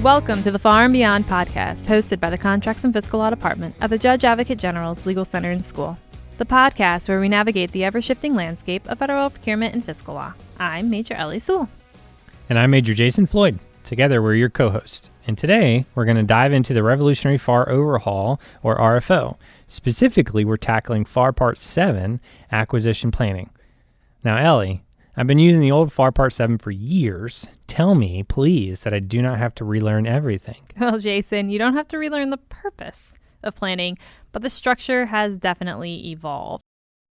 Welcome to the Far and Beyond podcast, hosted by the Contracts and Fiscal Law Department at the Judge Advocate General's Legal Center and School. The podcast where we navigate the ever-shifting landscape of federal procurement and fiscal law. I'm Major Ellie Sewell. And I'm Major Jason Floyd. Together, we're your co-hosts. And today, we're going to dive into the revolutionary FAR Overhaul, or RFO. Specifically, we're tackling FAR Part 7, Acquisition Planning. Now, Ellie, I've been using the old FAR Part 7 for years. Tell me, please, that I do not have to relearn everything. Well, Jason, you don't have to relearn the purpose of planning, but the structure has definitely evolved.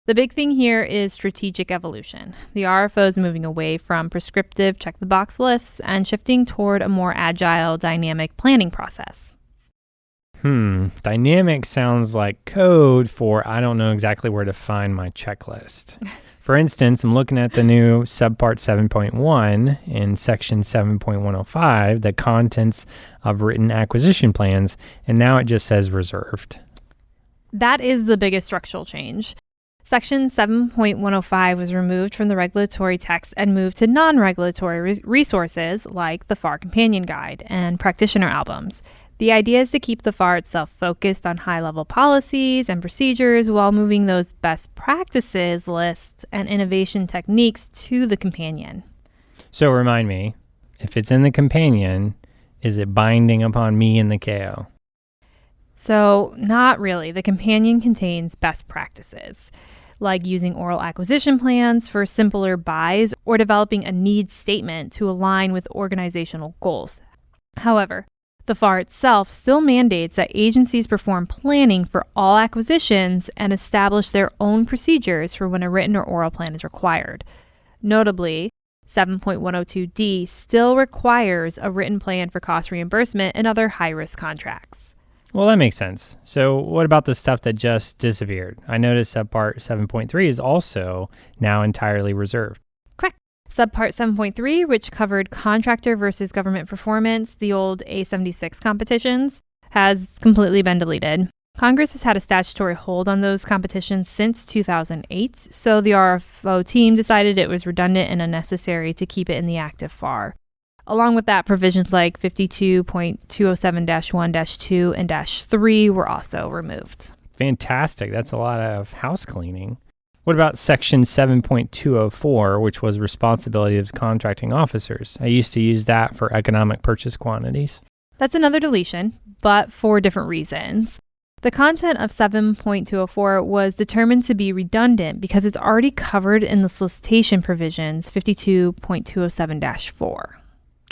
The big thing here is strategic evolution. The RFO is moving away from prescriptive check-the-box lists and shifting toward a more agile, dynamic planning process. Dynamic sounds like code for I don't know exactly where to find my checklist. For instance, I'm looking at the new subpart 7.1 in section 7.105, the contents of written acquisition plans, and now it just says reserved. That is the biggest structural change. Section 7.105 was removed from the regulatory text and moved to non-regulatory resources like the FAR Companion Guide and practitioner albums. The idea is to keep the FAR itself focused on high-level policies and procedures while moving those best practices lists and innovation techniques to the companion. So remind me, if it's in the companion, is it binding upon me and the KO? So not really. The companion contains best practices, like using oral acquisition plans for simpler buys or developing a needs statement to align with organizational goals. However, the FAR itself still mandates that agencies perform planning for all acquisitions and establish their own procedures for when a written or oral plan is required. Notably, 7.102D still requires a written plan for cost reimbursement and other high-risk contracts. Well, that makes sense. So what about the stuff that just disappeared? I noticed subpart 7.3 is also now entirely reserved. Correct. Subpart 7.3, which covered contractor versus government performance, the old A76 competitions, has completely been deleted. Congress has had a statutory hold on those competitions since 2008, so the RFO team decided it was redundant and unnecessary to keep it in the active FAR. Along with that, provisions like 52.207-1-2 and -3 were also removed. Fantastic. That's a lot of house cleaning. What about section 7.204, which was responsibility of contracting officers? I used to use that for economic purchase quantities. That's another deletion, but for different reasons. The content of 7.204 was determined to be redundant because it's already covered in the solicitation provisions 52.207-4.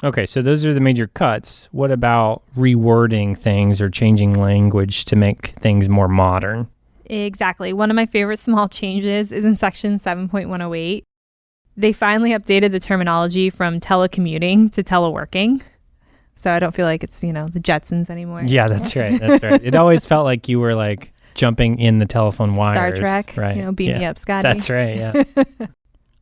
Okay, so those are the major cuts. What about rewording things or changing language to make things more modern? Exactly. One of my favorite small changes is in section 7.108. They finally updated the terminology from telecommuting to teleworking. So I don't feel like it's, the Jetsons anymore. Yeah, that's right. That's right. It always felt like you were like jumping in the telephone wires. Star Trek, right? Beam me up, Scotty. That's right, yeah.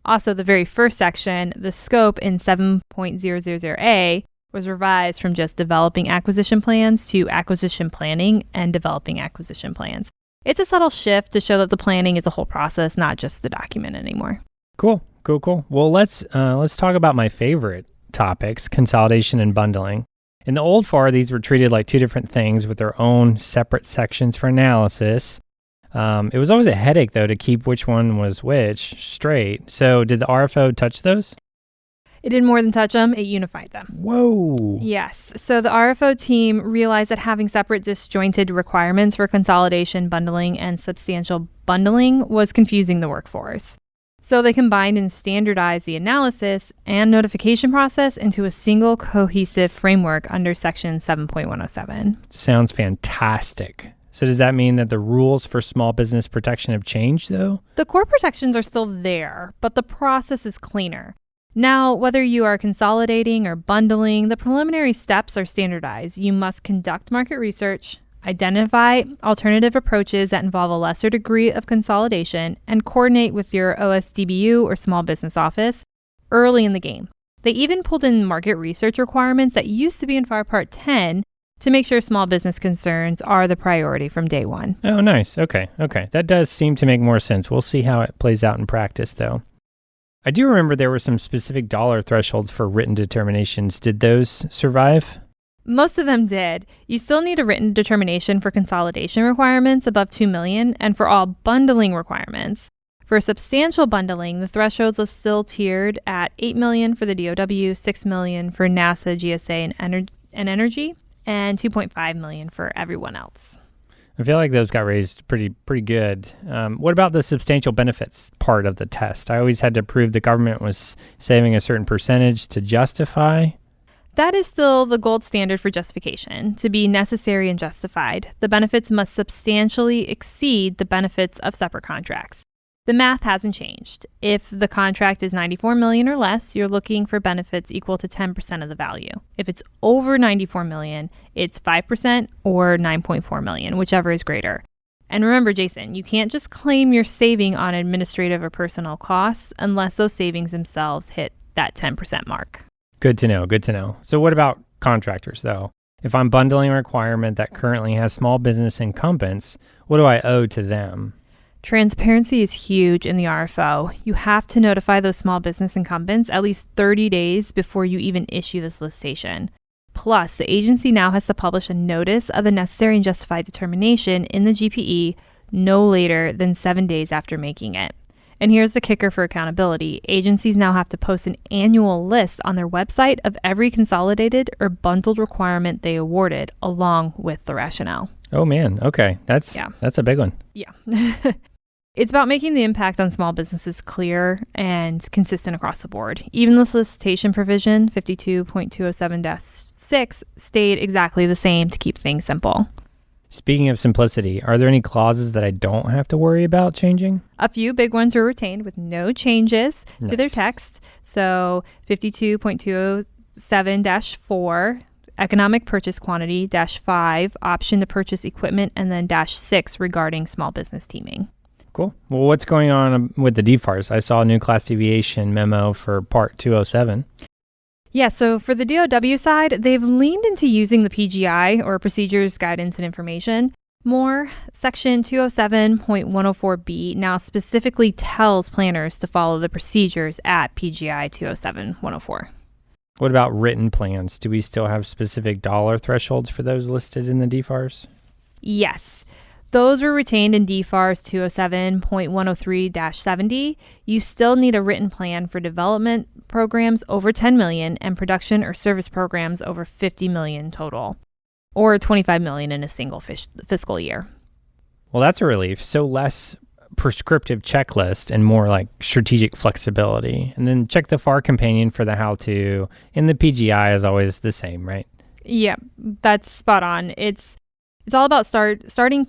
Also, the very first section, the scope in 7.000A, was revised from just developing acquisition plans to acquisition planning and developing acquisition plans. It's a subtle shift to show that the planning is a whole process, not just the document anymore. Cool. Well, let's talk about my favorite topics, consolidation and bundling. In the old FAR, these were treated like two different things with their own separate sections for analysis. It was always a headache, though, to keep which one was which straight. So did the RFO touch those? It did more than touch them. It unified them. Whoa. Yes. So the RFO team realized that having separate disjointed requirements for consolidation, bundling, and substantial bundling was confusing the workforce. So they combined and standardized the analysis and notification process into a single cohesive framework under section 7.107. Sounds fantastic. So does that mean that the rules for small business protection have changed, though? The core protections are still there, but the process is cleaner. Now, whether you are consolidating or bundling, the preliminary steps are standardized. You must conduct market research, identify alternative approaches that involve a lesser degree of consolidation, and coordinate with your OSDBU or small business office early in the game. They even pulled in market research requirements that used to be in FAR Part 10 to make sure small business concerns are the priority from day one. Oh, nice. Okay. That does seem to make more sense. We'll see how it plays out in practice, though. I do remember there were some specific dollar thresholds for written determinations. Did those survive? Most of them did. You still need a written determination for consolidation requirements above $2 million and for all bundling requirements. For substantial bundling, the thresholds are still tiered at $8 million for the DOW, $6 million for NASA, GSA, and Energy, and $2.5 million for everyone else. I feel like those got raised pretty good. What about the substantial benefits part of the test? I always had to prove the government was saving a certain percentage to justify. That is still the gold standard for justification. To be necessary and justified, the benefits must substantially exceed the benefits of separate contracts. The math hasn't changed. If the contract is $94 million or less, you're looking for benefits equal to 10% of the value. If it's over $94 million, it's 5% or $9.4 million, whichever is greater. And remember, Jason, you can't just claim you're saving on administrative or personnel costs unless those savings themselves hit that 10% mark. Good to know. So what about contractors, though? If I'm bundling a requirement that currently has small business incumbents, what do I owe to them? Transparency is huge in the RFO. You have to notify those small business incumbents at least 30 days before you even issue the solicitation. Plus, the agency now has to publish a notice of the necessary and justified determination in the GPE no later than 7 days after making it. And here's the kicker for accountability. Agencies now have to post an annual list on their website of every consolidated or bundled requirement they awarded, along with the rationale. Oh man, okay. That's a big one. Yeah. It's about making the impact on small businesses clear and consistent across the board. Even the solicitation provision, 52.207-6, stayed exactly the same to keep things simple. Speaking of simplicity, are there any clauses that I don't have to worry about changing? A few big ones were retained with no changes to their text. So 52.207-4, economic purchase quantity, -5, option to purchase equipment, and then -6 regarding small business teaming. Cool. Well, what's going on with the DFARS? I saw a new class deviation memo for Part 207. Yeah, so for the DOW side, they've leaned into using the PGI, or Procedures, Guidance, and Information, more. Section 207.104B now specifically tells planners to follow the procedures at PGI 207.104. What about written plans? Do we still have specific dollar thresholds for those listed in the DFARS? Yes. Those were retained in DFARS 207.103-70. You still need a written plan for development programs over $10 million and production or service programs over $50 million total, or $25 million in a single fiscal year. Well, that's a relief. So less prescriptive checklist and more like strategic flexibility. And then check the FAR companion for the how-to. And the PGI is always the same, right? Yeah, that's spot on. It's all about starting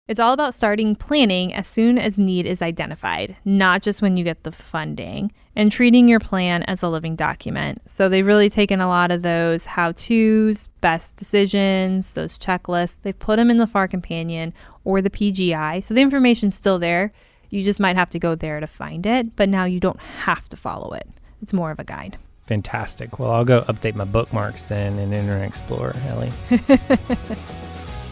It's all about starting planning as soon as need is identified, not just when you get the funding, and treating your plan as a living document. So they've really taken a lot of those how-tos, best decisions, those checklists. They've put them in the FAR companion or the PGI. So the information's still there. You just might have to go there to find it, but now you don't have to follow it. It's more of a guide. Fantastic. Well, I'll go update my bookmarks then in Internet Explorer, Ellie.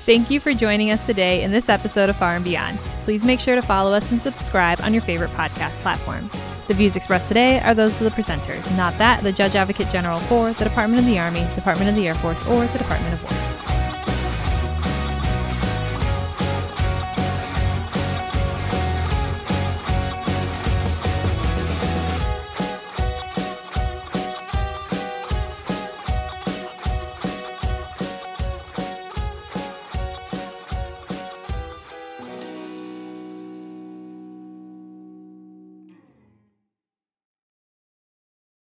Thank you for joining us today in this episode of Far and Beyond. Please make sure to follow us and subscribe on your favorite podcast platform. The views expressed today are those of the presenters, not that of the Judge Advocate General for the Department of the Army, Department of the Air Force, or the Department of War.